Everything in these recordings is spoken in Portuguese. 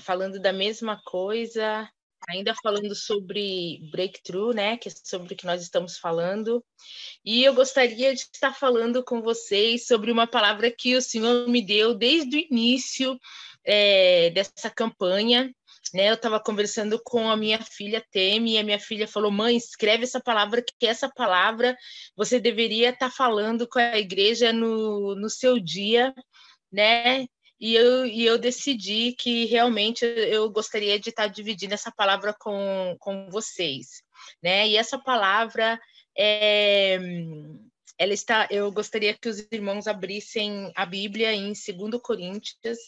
falando da mesma coisa, ainda falando sobre breakthrough, né? Que é sobre o que nós estamos falando. E eu gostaria de estar falando com vocês sobre uma palavra que o Senhor me deu desde o início dessa campanha. Né, eu estava conversando com a minha filha Temi, e a minha filha falou: mãe, escreve essa palavra, que essa palavra você deveria estar falando com a igreja no seu dia, né? E eu decidi que realmente eu gostaria de estar dividindo essa palavra com vocês, né? E essa palavra eu gostaria que os irmãos abrissem a Bíblia em 2 Coríntios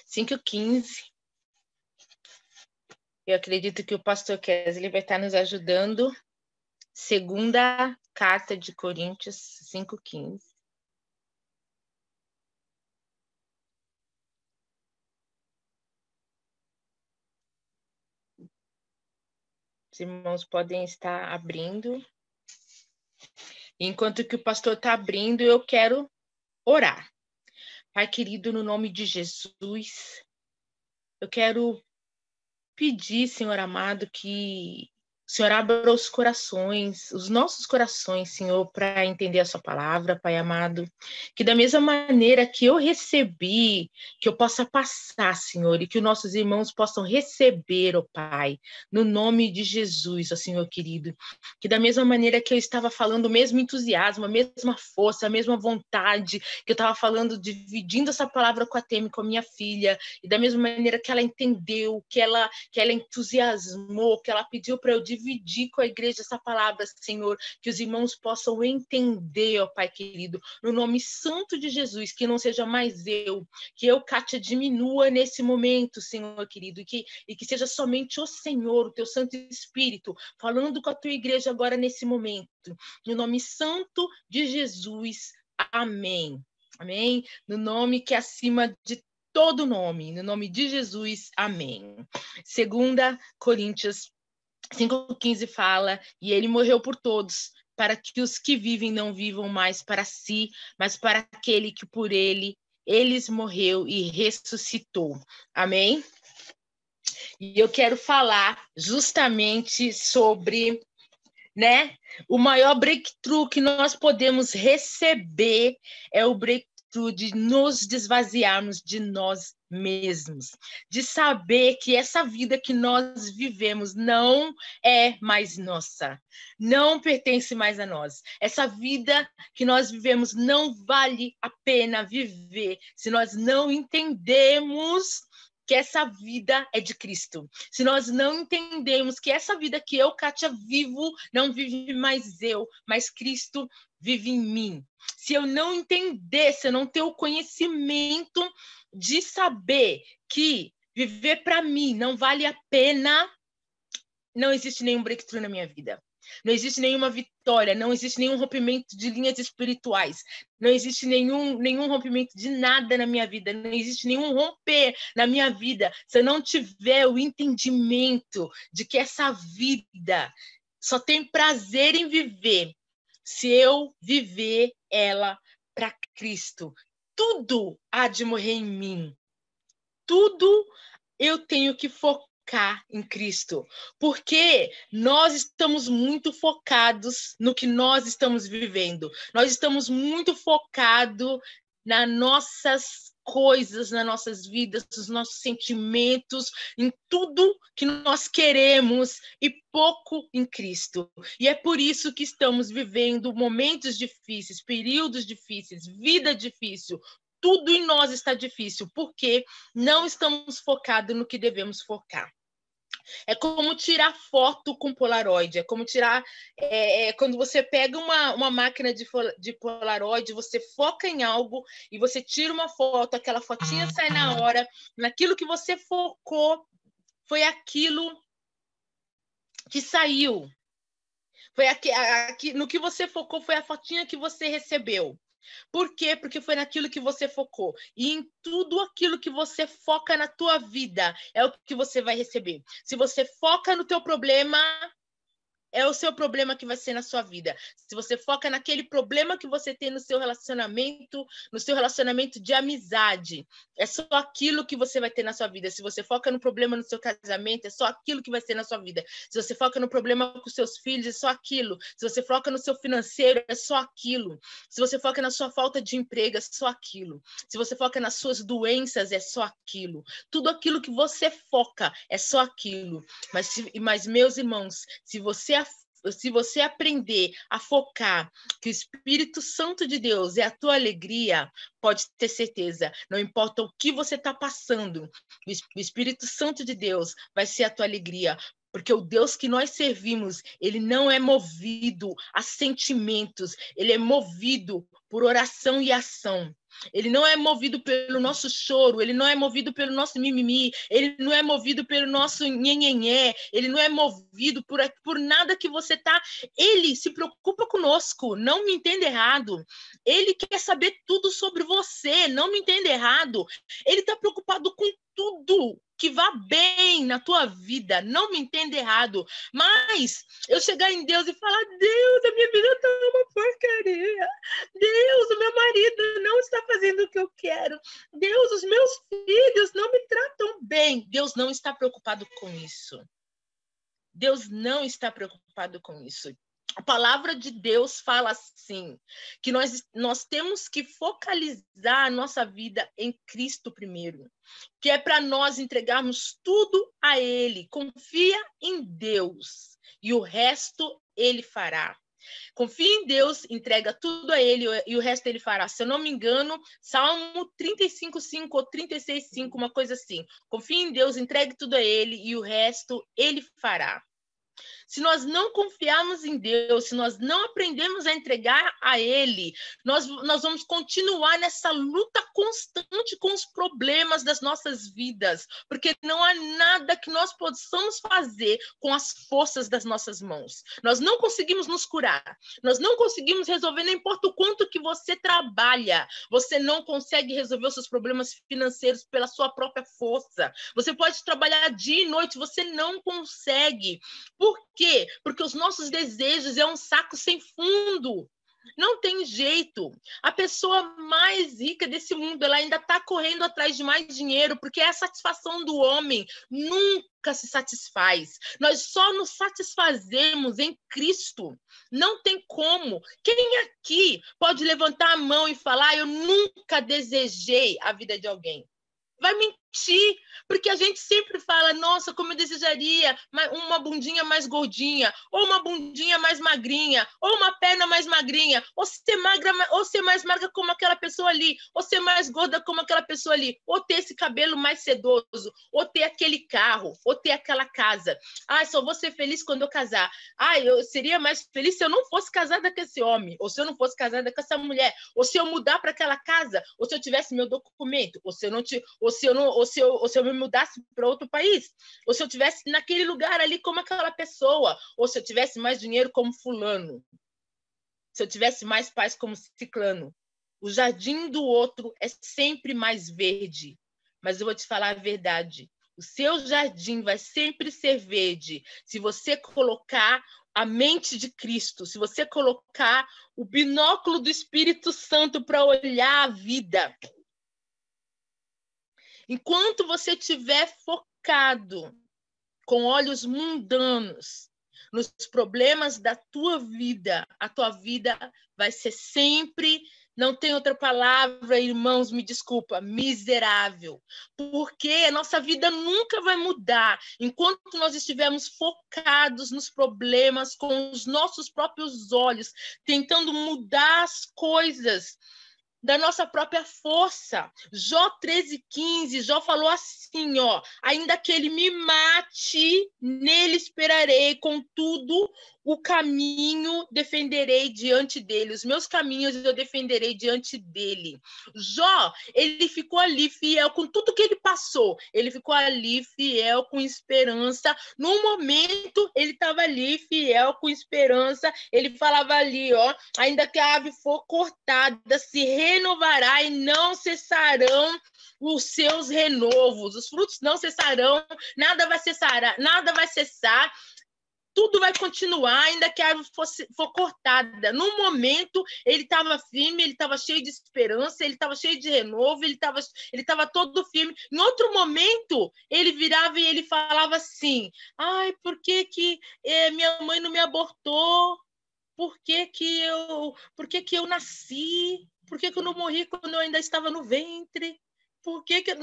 5:15. Eu acredito que o pastor Kesley vai estar nos ajudando. Segunda carta de Coríntios 5:15. Os irmãos podem estar abrindo. Enquanto que o pastor está abrindo, eu quero orar. Pai querido, no nome de Jesus, eu quero pedir, Senhor amado, que o Senhor abra os corações, os nossos corações, Senhor, para entender a sua palavra, Pai amado. Que da mesma maneira que eu recebi, que eu possa passar, Senhor, e que os nossos irmãos possam receber, ó Pai, no nome de Jesus, ó Senhor querido. Que da mesma maneira que eu estava falando, o mesmo entusiasmo, a mesma força, a mesma vontade, que eu estava falando, dividindo essa palavra com a Temi, com a minha filha, e da mesma maneira que ela entendeu, que ela entusiasmou, que ela pediu para eu dividir com a igreja essa palavra, Senhor, que os irmãos possam entender, ó Pai querido, no nome santo de Jesus, que não seja mais eu, que eu, Kátia, diminua nesse momento, Senhor querido, e que seja somente o Senhor, o teu Santo Espírito, falando com a tua igreja agora nesse momento, no nome santo de Jesus, amém. Amém? No nome que é acima de todo nome, no nome de Jesus, amém. 2 Coríntios 5:15 fala: e ele morreu por todos, para que os que vivem não vivam mais para si, mas para aquele que por eles morreu e ressuscitou. Amém? E eu quero falar justamente sobre, né, o maior breakthrough que nós podemos receber é o breakthrough de nos desvaziarmos de nós mesmos, de saber que essa vida que nós vivemos não é mais nossa, não pertence mais a nós. Essa vida que nós vivemos não vale a pena viver se nós não entendemos que essa vida é de Cristo. Se nós não entendemos que essa vida que eu, Kátia, vivo, não vive mais eu, mas Cristo vive em mim. Se eu não entender, se eu não ter o conhecimento de saber que viver para mim não vale a pena, não existe nenhum breakthrough na minha vida. Não existe nenhuma vitória, não existe nenhum rompimento de linhas espirituais, não existe nenhum rompimento de nada na minha vida, não existe nenhum romper na minha vida se eu não tiver o entendimento de que essa vida só tem prazer em viver se eu viver ela para Cristo. Tudo há de morrer em mim. Tudo eu tenho que focar em Cristo, porque nós estamos muito focados no que nós estamos vivendo. Nós estamos muito focados nas nossas coisas, nas nossas vidas, nos nossos sentimentos, em tudo que nós queremos e pouco em Cristo. E é por isso que estamos vivendo momentos difíceis, períodos difíceis, vida difícil. Tudo em nós está difícil, porque não estamos focados no que devemos focar. É como tirar foto com Polaroid, é como tirar... quando você pega uma máquina de Polaroid, você foca em algo e você tira uma foto, aquela fotinha sai na hora, naquilo que você focou, foi aquilo que saiu. Foi no que você focou, foi a fotinha que você recebeu. Por quê? Porque foi naquilo que você focou. E em tudo aquilo que você foca na tua vida é o que você vai receber. Se você foca no teu problema, é o seu problema que vai ser na sua vida. Se você foca naquele problema que você tem no seu relacionamento de amizade, é só aquilo que você vai ter na sua vida. Se você foca no problema no seu casamento, é só aquilo que vai ser na sua vida. Se você foca no problema com seus filhos, é só aquilo. Se você foca no seu financeiro, é só aquilo. Se você foca na sua falta de emprego, é só aquilo. Se você foca nas suas doenças, é só aquilo. Tudo aquilo que você foca é só aquilo. Mas meus irmãos, se você aprender a focar que o Espírito Santo de Deus é a tua alegria, pode ter certeza, não importa o que você está passando, o Espírito Santo de Deus vai ser a tua alegria. Porque o Deus que nós servimos, ele não é movido a sentimentos, ele é movido por oração e ação. Ele não é movido pelo nosso choro, ele não é movido pelo nosso mimimi, ele não é movido pelo nosso nhenhenhé, ele não é movido por nada que você tá. Ele se preocupa conosco, não me entenda errado. Ele quer saber tudo sobre você, não me entenda errado. Ele está preocupado com tudo que vá bem na tua vida, não me entenda errado. Mas eu chegar em Deus e falar: Deus, a minha vida tá uma porcaria. Deus, o meu marido não está fazendo o que eu quero. Deus, os meus filhos não me tratam bem. Deus não está preocupado com isso. Deus não está preocupado com isso. A palavra de Deus fala assim, que nós temos que focalizar a nossa vida em Cristo primeiro, que é para nós entregarmos tudo a Ele. Confia em Deus e o resto Ele fará. Confia em Deus, entrega tudo a Ele e o resto Ele fará. Se eu não me engano, Salmo 35:5 ou 36:5, uma coisa assim. Confia em Deus, entregue tudo a Ele e o resto Ele fará. Se nós não confiarmos em Deus, se nós não aprendemos a entregar a Ele, nós vamos continuar nessa luta constante com os problemas das nossas vidas, porque não há nada que nós possamos fazer com as forças das nossas mãos. Nós não conseguimos nos curar, nós não conseguimos resolver, não importa o quanto que você trabalha, você não consegue resolver os seus problemas financeiros pela sua própria força. Você pode trabalhar dia e noite, você não consegue. Por quê? Porque os nossos desejos é um saco sem fundo. Não tem jeito. A pessoa mais rica desse mundo, ela ainda está correndo atrás de mais dinheiro, porque a satisfação do homem nunca se satisfaz. Nós só nos satisfazemos em Cristo. Não tem como. Quem aqui pode levantar a mão e falar: eu nunca desejei a vida de alguém? Vai mentir, porque a gente sempre fala: nossa, como eu desejaria uma bundinha mais gordinha, ou uma bundinha mais magrinha, ou uma perna mais magrinha, ou ser magra, ou ser mais magra como aquela pessoa ali, ou ser mais gorda como aquela pessoa ali, ou ter esse cabelo mais sedoso, ou ter aquele carro, ou ter aquela casa. Ah, só vou ser feliz quando eu casar. Ah, eu seria mais feliz se eu não fosse casada com esse homem, ou se eu não fosse casada com essa mulher, ou se eu mudar para aquela casa, ou se eu tivesse meu documento, ou se eu me mudasse para outro país, ou se eu tivesse naquele lugar ali como aquela pessoa, ou se eu tivesse mais dinheiro como fulano, se eu tivesse mais paz como ciclano. O jardim do outro é sempre mais verde, mas eu vou te falar a verdade: o seu jardim vai sempre ser verde se você colocar a mente de Cristo, se você colocar o binóculo do Espírito Santo para olhar a vida. Enquanto você estiver focado com olhos mundanos nos problemas da tua vida, a tua vida vai ser sempre, não tem outra palavra, irmãos, me desculpa, miserável. Porque a nossa vida nunca vai mudar enquanto nós estivermos focados nos problemas com os nossos próprios olhos, tentando mudar as coisas da nossa própria força. Jó 13:15, Jó falou assim, ó: ainda que ele me mate, nele esperarei, contudo o caminho defenderei diante dele, os meus caminhos eu defenderei diante dele. Jó, ele ficou ali fiel com tudo que ele passou, ele ficou ali fiel com esperança. No momento ele estava ali fiel com esperança, ele falava ali, ó: ainda que a ave for cortada, se renovará e não cessarão os seus renovos, os frutos não cessarão, nada vai cessar, tudo vai continuar, ainda que a árvore for cortada. No momento, ele estava firme, ele estava cheio de esperança, ele estava cheio de renovo, ele estava todo firme. Em outro momento, ele virava e ele falava assim, ai, por que minha mãe não me abortou? Por que eu nasci? Por que eu não morri quando eu ainda estava no ventre?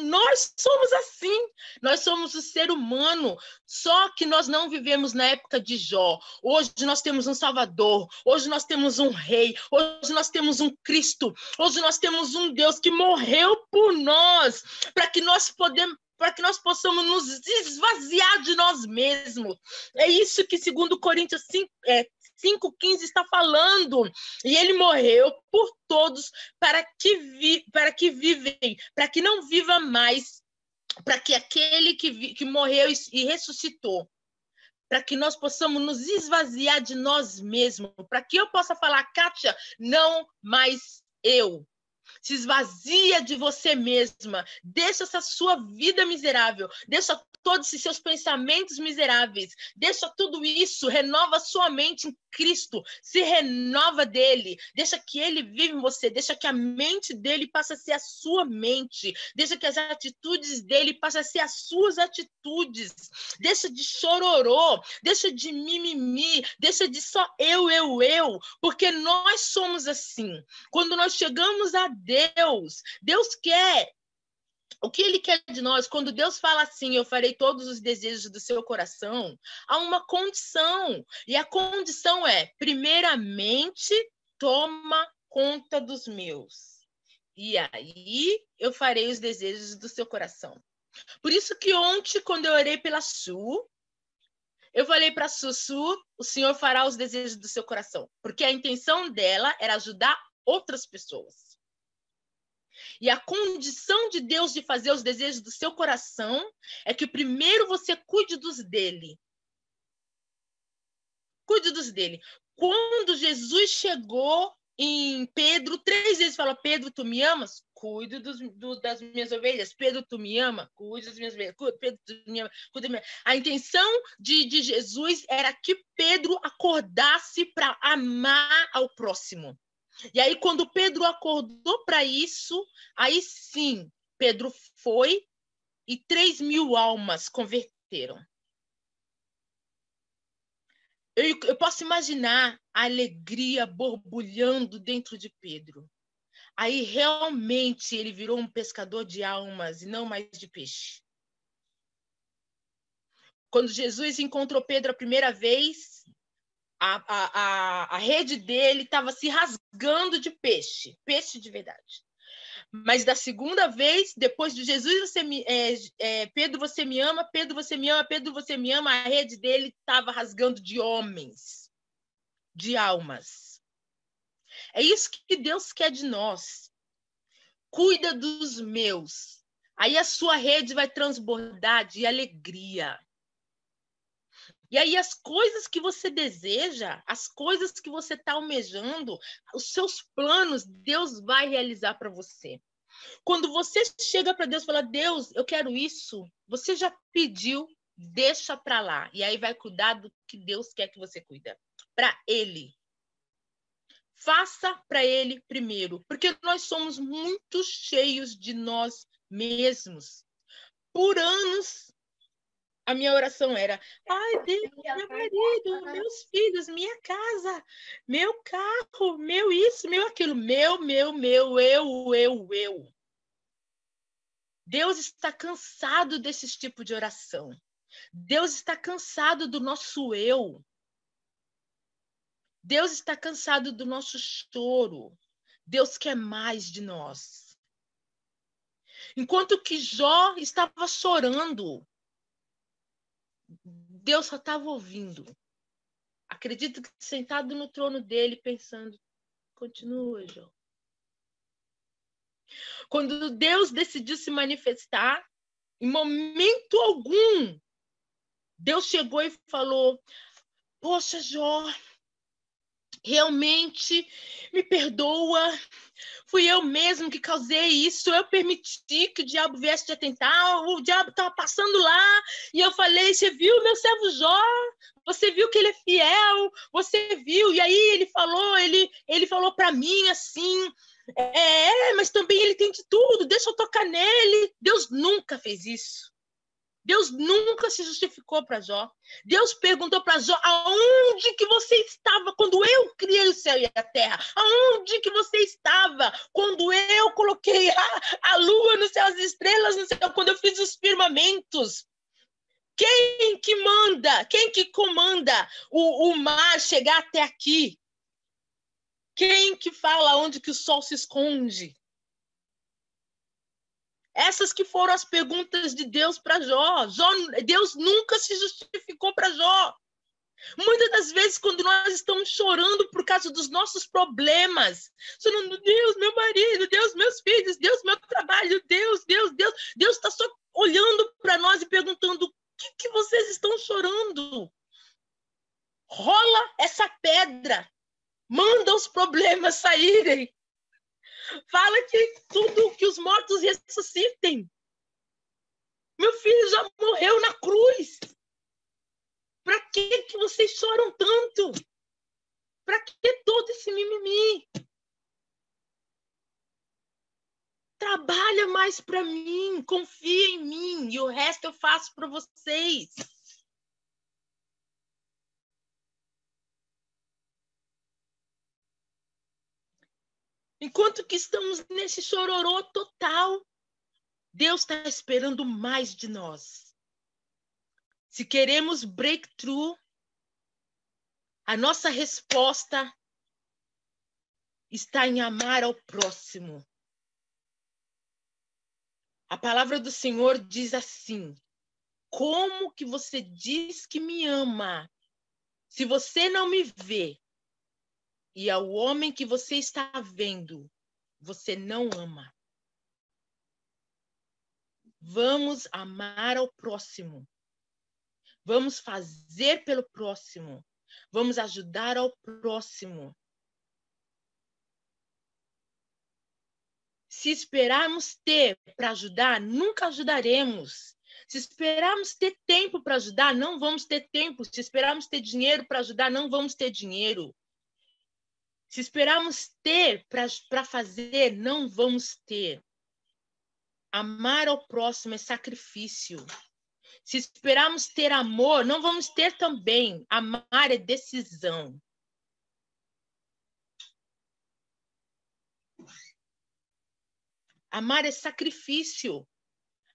Nós somos assim? Nós somos o ser humano, só que nós não vivemos na época de Jó. Hoje nós temos um Salvador, hoje nós temos um Rei, hoje nós temos um Cristo, hoje nós temos um Deus que morreu por nós, para que nós possamos nos esvaziar de nós mesmos. É isso que 2 Coríntios 5,15 está falando. E ele morreu por todos para que vivem, para que não viva mais, para que aquele que morreu e ressuscitou, para que nós possamos nos esvaziar de nós mesmos, para que eu possa falar, Kátia, não mais eu. Se esvazia de você mesma, deixa essa sua vida miserável, deixa todos os seus pensamentos miseráveis, deixa tudo isso, renova sua mente em Cristo, se renova dele, deixa que ele vive em você, deixa que a mente dele passe a ser a sua mente, deixa que as atitudes dele passem a ser as suas atitudes, deixa de chororô, deixa de mimimi, deixa de só eu, porque nós somos assim. Quando nós chegamos a Deus quer o que ele quer de nós. Quando Deus fala assim, eu farei todos os desejos do seu coração, há uma condição. E a condição é, primeiramente, toma conta dos meus. E aí eu farei os desejos do seu coração. Por isso que ontem, quando eu orei pela Su, eu falei para a Su, o Senhor fará os desejos do seu coração. Porque a intenção dela era ajudar outras pessoas. E a condição de Deus de fazer os desejos do seu coração é que primeiro você cuide dos dele. Cuide dos dele. Quando Jesus chegou em Pedro, 3 vezes fala, Pedro, tu me amas? Cuide das minhas ovelhas. Pedro, tu me ama? Cuide das minhas ovelhas. Pedro, tu me ama? Cuide das minhas... A intenção de Jesus era que Pedro acordasse para amar ao próximo. E aí, quando Pedro acordou para isso, aí sim, Pedro foi e 3.000 almas converteram. Eu posso imaginar a alegria borbulhando dentro de Pedro. Aí, realmente, ele virou um pescador de almas e não mais de peixe. Quando Jesus encontrou Pedro a primeira vez, a rede dele estava se rasgando de peixe de verdade. Mas da segunda vez, depois de Jesus, Pedro, você me ama, Pedro, você me ama, Pedro, você me ama, a rede dele estava rasgando de homens, de almas. É isso que Deus quer de nós. Cuida dos meus. Aí a sua rede vai transbordar de alegria. E aí as coisas que você deseja, as coisas que você está almejando, os seus planos, Deus vai realizar para você. Quando você chega para Deus e fala, Deus, eu quero isso, você já pediu, deixa para lá. E aí vai cuidar do que Deus quer que você cuida. Para Ele. Faça para Ele primeiro. Porque nós somos muito cheios de nós mesmos. Por anos, a minha oração era, ai, Deus, meu marido, meus filhos, minha casa, meu carro, meu isso, meu aquilo, meu, eu. Deus está cansado desse tipo de oração. Deus está cansado do nosso eu. Deus está cansado do nosso choro. Deus quer mais de nós. Enquanto que Jó estava chorando, Deus só estava ouvindo. Acredito que sentado no trono dele, pensando, continua, Jó. Quando Deus decidiu se manifestar, em momento algum, Deus chegou e falou, poxa, Jó, realmente me perdoa, Fui eu mesmo que causei isso. Eu permiti que o diabo viesse te atentar. O diabo estava passando lá e eu falei: você viu meu servo Jó? Você viu que ele é fiel? Você viu? E aí ele falou para mim assim: mas também ele tem de tudo. Deixa eu tocar nele. Deus nunca fez isso. Deus nunca se justificou para Jó. Deus perguntou para Jó: aonde que você estava quando eu criei o céu e a terra? Aonde que você estava quando eu coloquei a lua no céu, as estrelas no céu, quando eu fiz os firmamentos? Quem que manda? Quem que comanda o mar chegar até aqui? Quem que fala onde que o sol se esconde? Essas que foram as perguntas de Deus para Jó. Deus nunca se justificou para Jó. Muitas das vezes, quando nós estamos chorando por causa dos nossos problemas, chorando: Deus, meu marido, Deus, meus filhos, Deus, meu trabalho, Deus está só olhando para nós e perguntando: o que vocês estão chorando? Rola essa pedra, manda os problemas saírem. Fala que os mortos ressuscitem. Meu filho já morreu na cruz. Para que vocês choram tanto? Para que todo esse mimimi? Trabalha mais para mim, confia em mim e o resto eu faço para vocês. Enquanto que estamos nesse chororô total, Deus está esperando mais de nós. Se queremos breakthrough, a nossa resposta está em amar ao próximo. A palavra do Senhor diz assim: como que você diz que me ama se você não me vê? E ao homem que você está vendo, você não ama. Vamos amar ao próximo. Vamos fazer pelo próximo. Vamos ajudar ao próximo. Se esperarmos ter para ajudar, nunca ajudaremos. Se esperarmos ter tempo para ajudar, não vamos ter tempo. Se esperarmos ter dinheiro para ajudar, não vamos ter dinheiro. Se esperarmos ter para fazer, não vamos ter. Amar ao próximo é sacrifício. Se esperarmos ter amor, não vamos ter também. Amar é decisão. Amar é sacrifício.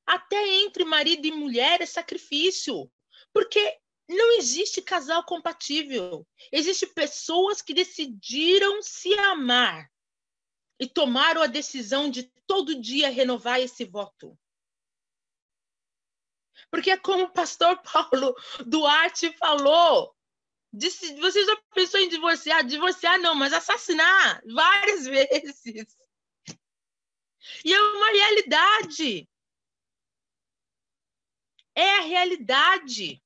Até entre marido e mulher é sacrifício. Porque não existe casal compatível. Existem pessoas que decidiram se amar e tomaram a decisão de todo dia renovar esse voto. Porque como o pastor Paulo Duarte falou, disse: você já pensou em divorciar? Divorciar não, mas assassinar várias vezes. E é uma realidade. É a realidade.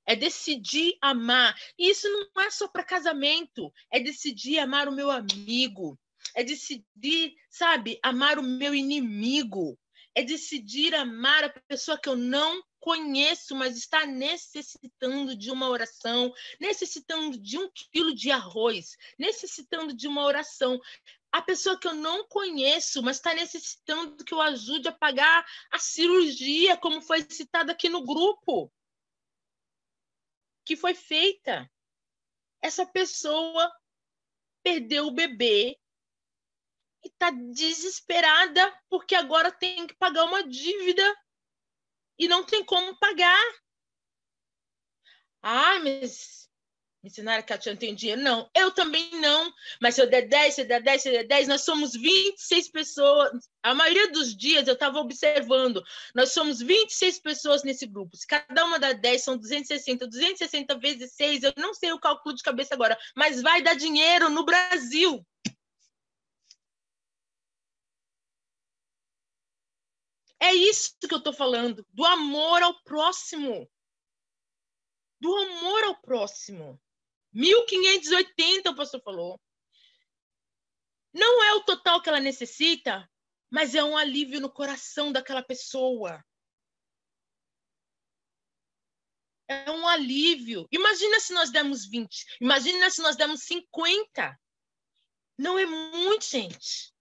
É decidir amar. E isso não é só para casamento. É decidir amar o meu amigo. É decidir, sabe, amar o meu inimigo. É decidir amar a pessoa que eu não conheço, mas está necessitando de uma oração, necessitando de 1 quilo de arroz, necessitando de uma oração. A pessoa que eu não conheço, mas está necessitando que eu ajude a pagar a cirurgia, como foi citado aqui no grupo, que foi feita. Essa pessoa perdeu o bebê e está desesperada porque agora tem que pagar uma dívida e não tem como pagar. Ah, mas missionária Cátia, eu não tenho dinheiro. Não, eu também não. Mas se eu der 10, se eu der 10, se eu der 10, nós somos 26 pessoas. A maioria dos dias eu estava observando. Nós somos 26 pessoas nesse grupo. Se cada uma dá 10, são 260. 260 vezes 6, eu não sei o cálculo de cabeça agora, mas vai dar dinheiro no Brasil. É isso que eu estou falando, do amor ao próximo. Do amor ao próximo. 1580, o pastor falou. é o total que ela necessita, mas é um alívio no coração daquela pessoa. É um alívio. Imagina se nós demos 20. Imagina se nós demos 50. Não é muito, gente.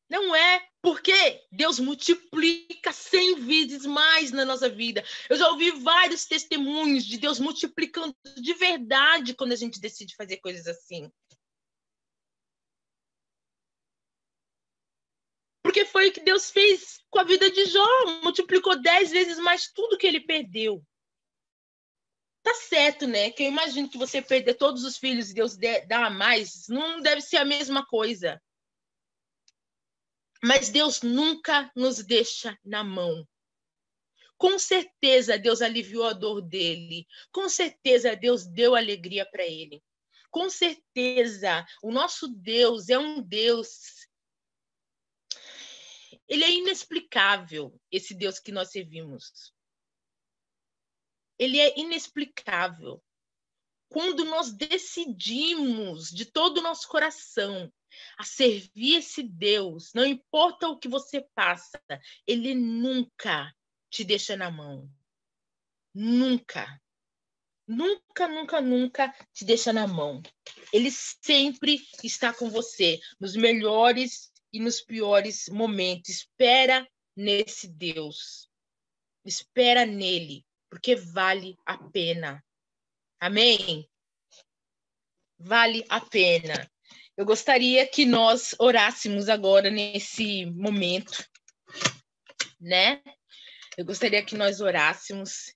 Não é, porque Deus multiplica 100 vezes mais na nossa vida. Eu já ouvi vários testemunhos de Deus multiplicando de verdade quando a gente decide fazer coisas assim. Porque foi o que Deus fez com a vida de Jó. Multiplicou 10 vezes mais tudo que ele perdeu. Tá certo, né? Que eu imagino que você perder todos os filhos e Deus dá mais, não deve ser a mesma coisa. Mas Deus nunca nos deixa na mão. Com certeza Deus aliviou a dor dele. Com certeza Deus deu alegria para ele. Com certeza o nosso Deus é um Deus. Ele é inexplicável, esse Deus que nós servimos. Ele é inexplicável. Quando nós decidimos de todo o nosso coração a servir esse Deus, não importa o que você passa, ele nunca te deixa na mão. Nunca. Nunca, nunca, nunca te deixa na mão. Ele sempre está com você, nos melhores e nos piores momentos. Espera nesse Deus. Espera nele, porque vale a pena. Amém? Vale a pena. Eu gostaria que nós orássemos agora nesse momento, né? Eu gostaria que nós orássemos.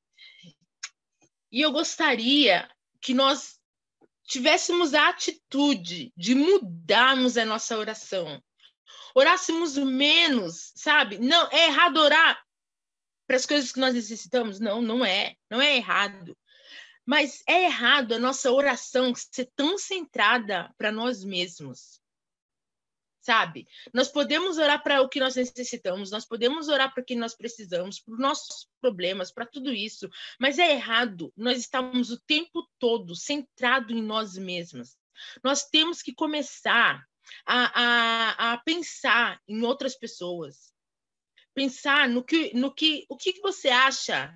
E eu gostaria que nós tivéssemos a atitude de mudarmos a nossa oração. Orássemos menos, sabe? Não, é errado orar para as coisas que nós necessitamos? Não, não é. Não é errado. Mas é errado a nossa oração ser tão centrada para nós mesmos, sabe? Nós podemos orar para o que nós necessitamos, nós podemos orar para o que nós precisamos, para os nossos problemas, para tudo isso, mas é errado nós estamos o tempo todo centrado em nós mesmos. Nós temos que começar a pensar em outras pessoas, pensar o que você acha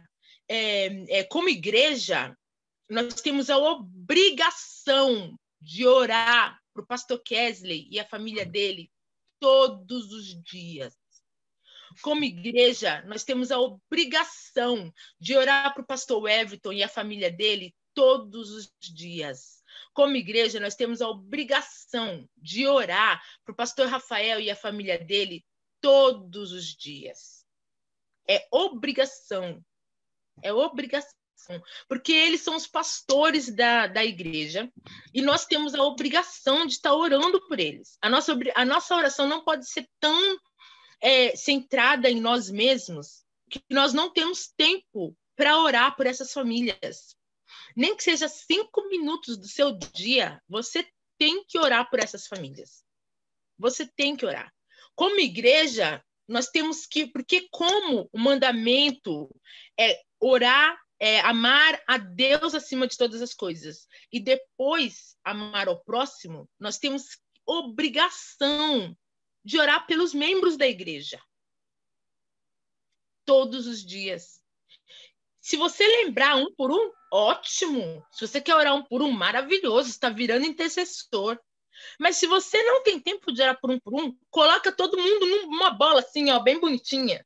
como igreja. Nós temos a obrigação de orar para o pastor Kesley e a família dele todos os dias. Como igreja, nós temos a obrigação de orar para o pastor Everton e a família dele todos os dias. Como igreja, nós temos a obrigação de orar para o pastor Rafael e a família dele todos os dias. É obrigação. É obrigação. Porque eles são os pastores da igreja e nós temos a obrigação de estar orando por eles. A nossa oração não pode ser tão centrada em nós mesmos que nós não temos tempo para orar por essas famílias. Nem que seja 5 minutos do seu dia, você tem que orar por essas famílias. Você tem que orar. Como igreja, nós temos que... Porque como o mandamento é orar, amar a Deus acima de todas as coisas e depois amar ao próximo, nós temos obrigação de orar pelos membros da igreja todos os dias. Se você lembrar um por um, ótimo. Se você quer orar um por um, maravilhoso, está virando intercessor. Mas se você não tem tempo de orar por um, coloca todo mundo numa bola assim, ó, bem bonitinha.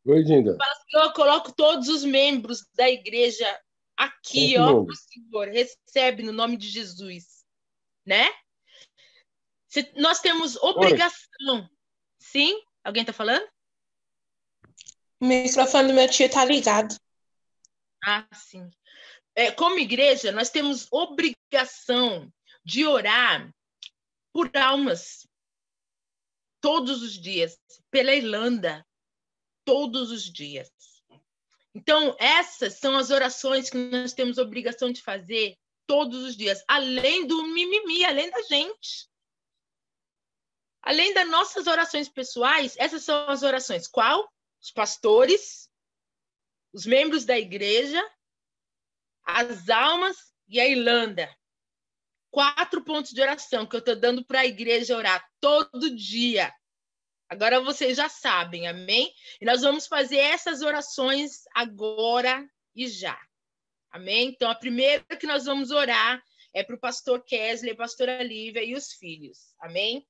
Oi, Dinda. Fala assim, eu coloco todos os membros da igreja aqui, ó, pro Senhor. Recebe no nome de Jesus, né? Nós temos obrigação. Oi. Sim? Alguém tá falando? O microfone do meu tio tá ligado. Ah, sim. Como igreja, nós temos obrigação de orar por almas todos os dias, pela Irlanda, todos os dias. Então, essas são as orações que nós temos obrigação de fazer todos os dias, além do mimimi, além da gente. Além das nossas orações pessoais, essas são as orações. Qual? Os pastores, os membros da igreja, as almas e a Irlanda. 4 pontos de oração que eu estou dando para a igreja orar todo dia. Agora vocês já sabem, amém? E nós vamos fazer essas orações agora e já. Amém? Então, a primeira que nós vamos orar é para o pastor Kesley, a pastora Lívia e os filhos. Amém?